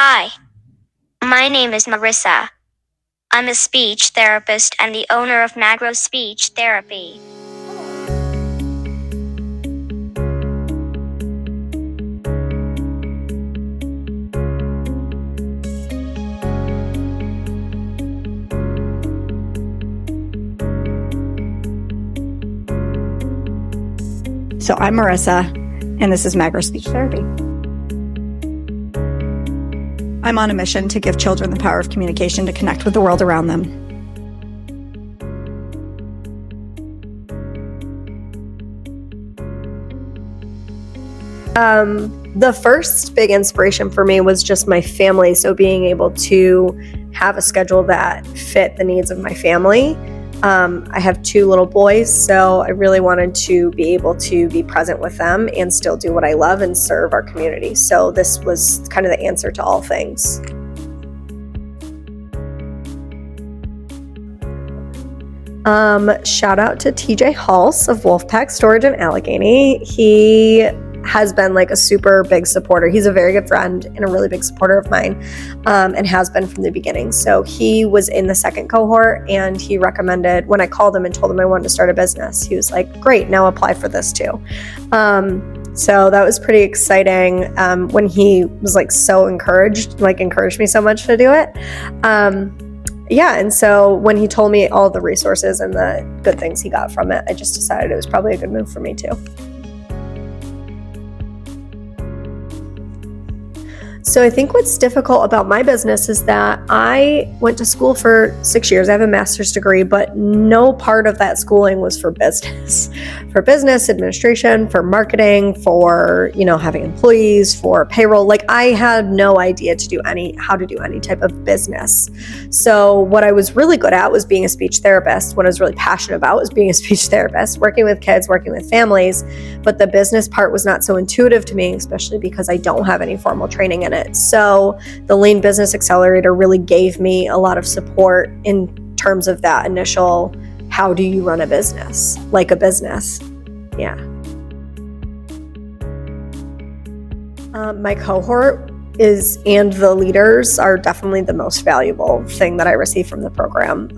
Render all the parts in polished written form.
Hi, my name is Marissa. I'm a speech therapist and the owner of Magro Speech Therapy. So I'm Marissa, and this is Magro Speech Therapy. I'm on a mission to give children the power of communication to connect with the world around them. The first big inspiration for me was just my family. So being able to have a schedule that fit the needs of my family. I have 2 little boys, so I really wanted to be able to be present with them and still do what I love and serve our community. So this was kind of the answer to all things. Shout out to TJ Halse of Wolfpack Storage in Allegheny. He has been like a super big supporter. He's a very good friend and a really big supporter of mine, and has been from the beginning. So he was in the second cohort, and he recommended, when I called him and told him I wanted to start a business, he was like, great, now apply for this too. So that was pretty exciting when he was like so encouraged me so much to do it. And so when he told me all the resources and the good things he got from it, I just decided it was probably a good move for me too. So I think what's difficult about my business is that I went to school for 6 years. I have a master's degree, but no part of that schooling was for business, for business administration, for marketing, for, having employees, for payroll. Like I had no idea how to do any type of business. So what I was really good at was being a speech therapist. What I was really passionate about was being a speech therapist, working with kids, working with families. But the business part was not so intuitive to me, especially because I don't have any formal training in it. So the Laine Business Accelerator really gave me a lot of support in terms of that initial, how do you run a business, like a business? Yeah. My cohort and the leaders are definitely the most valuable thing that I receive from the program.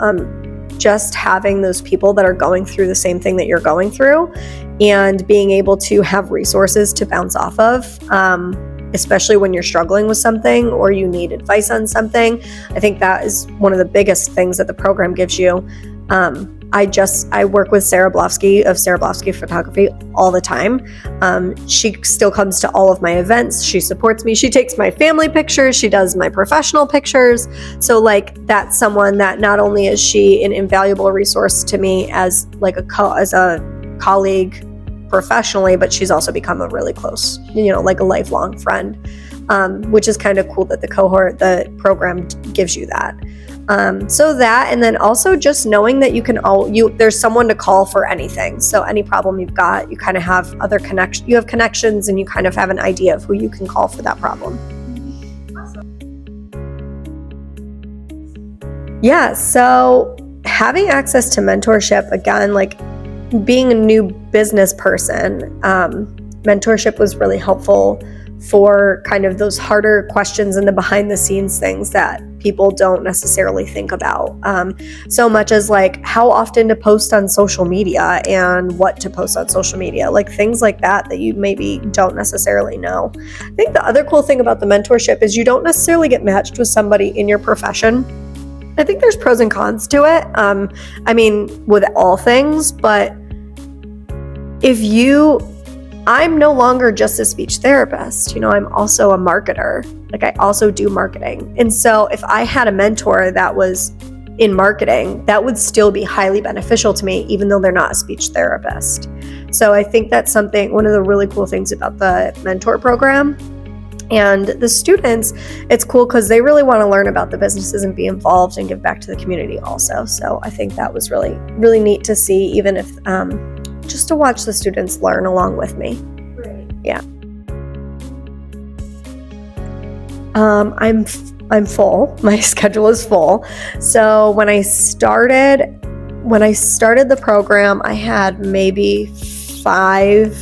Just having those people that are going through the same thing that you're going through and being able to have resources to bounce off of, especially when you're struggling with something or you need advice on something. I think that is one of the biggest things that the program gives you. I work with Sarah Blofsky of Sarah Blofsky Photography all the time. She still comes to all of my events. She supports me. She takes my family pictures. She does my professional pictures. So that's someone that not only is she an invaluable resource to me as a colleague professionally, but she's also become a really close, like a lifelong friend, which is kind of cool that the program gives you that. So that, and then also just knowing that there's someone to call for anything. So any problem you've got, you kind of have you have connections, and you kind of have an idea of who you can call for that problem. Yeah. So having access to mentorship, again, being a new business person, mentorship was really helpful for kind of those harder questions and the behind the scenes things that people don't necessarily think about. So much as how often to post on social media and what to post on social media, things like that you maybe don't necessarily know. I think the other cool thing about the mentorship is you don't necessarily get matched with somebody in your profession. I think there's pros and cons to it. With all things, but I'm no longer just a speech therapist, I'm also a marketer. I also do marketing. And so if I had a mentor that was in marketing, that would still be highly beneficial to me, even though they're not a speech therapist. So I think that's one of the really cool things about the mentor program. And the students, it's cool because they really want to learn about the businesses and be involved and give back to the community also. So I think that was really, really neat to see, even if just to watch the students learn along with me. Right. Yeah. I'm full. My schedule is full. So when I started the program, I had maybe 5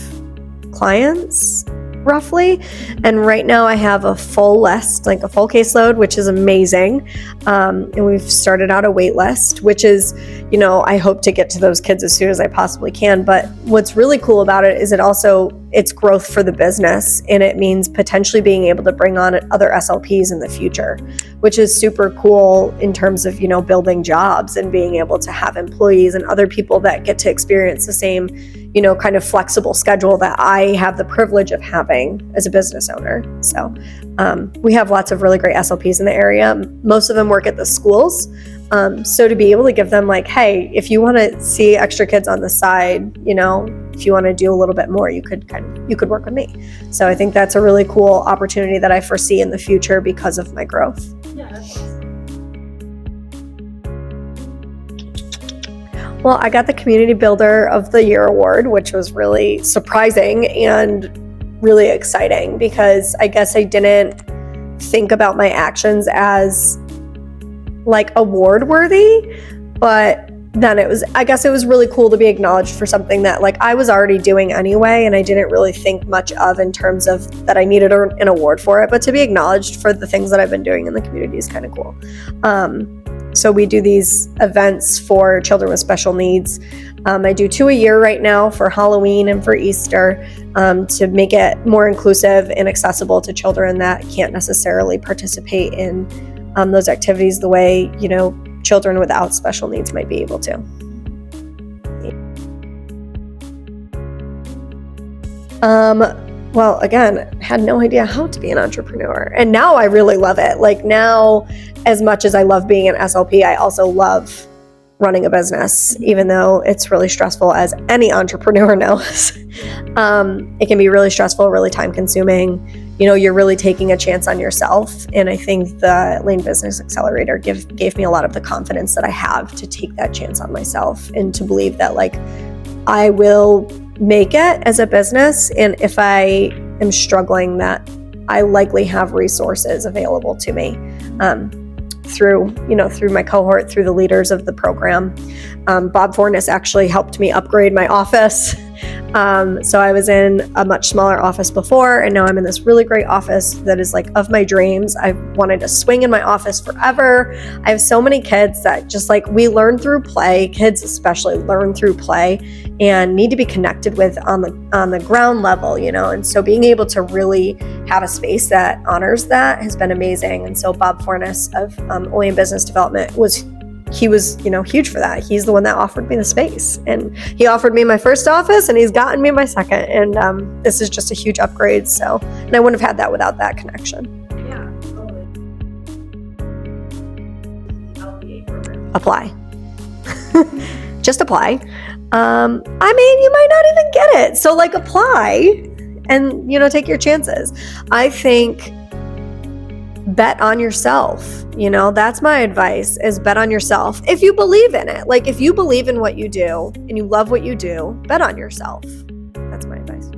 clients roughly. And right now I have a full list, like a full caseload, which is amazing. And we've started out a wait list, which is, I hope to get to those kids as soon as I possibly can. But what's really cool about it is it's growth for the business, and it means potentially being able to bring on other SLPs in the future, which is super cool in terms of, building jobs and being able to have employees and other people that get to experience the same, kind of flexible schedule that I have the privilege of having as a business owner. So we have lots of really great SLPs in the area. Most of them work at the schools. So to be able to give them like, hey, if you want to see extra kids on the side, if you want to do a little bit more, you could work with me. So I think that's a really cool opportunity that I foresee in the future because of my growth. Yeah, that's awesome. Well, I got the Community Builder of the Year award, which was really surprising and really exciting because I guess I didn't think about my actions as like award worthy, but then it was really cool to be acknowledged for something that like I was already doing anyway, and I didn't really think much of in terms of that I needed an award for it, but to be acknowledged for the things that I've been doing in the community is kind of cool. So we do these events for children with special needs. I do 2 a year right now for Halloween and for Easter, to make it more inclusive and accessible to children that can't necessarily participate in those activities the way, children without special needs might be able to. Well, again, had no idea how to be an entrepreneur. And now I really love it. Like now, as much as I love being an SLP, I also love running a business, even though it's really stressful, as any entrepreneur knows. It can be really stressful, really time consuming. You're really taking a chance on yourself. And I think the Laine Business Accelerator gave me a lot of the confidence that I have to take that chance on myself and to believe that like I will make it as a business. And if I am struggling, that I likely have resources available to me through my cohort, through the leaders of the program. Bob Fornes actually helped me upgrade my office. So I was in a much smaller office before, and now I'm in this really great office that is like of my dreams. I've wanted to swing in my office forever. I have so many kids that just like we learn through play, kids especially learn through play and need to be connected with on the ground level, and so being able to really have a space that honors that has been amazing. And so Bob Fornes of Laine Business Development was huge for that. He's the one that offered me the space, and he offered me my first office, and he's gotten me my second. And this is just a huge upgrade. So, and I wouldn't have had that without that connection. Yeah, totally. LPA program. Apply. Just apply. You might not even get it. So like apply and, take your chances. I think bet on yourself. That's my advice, is bet on yourself. If you believe in it, like if you believe in what you do and you love what you do, bet on yourself. That's my advice.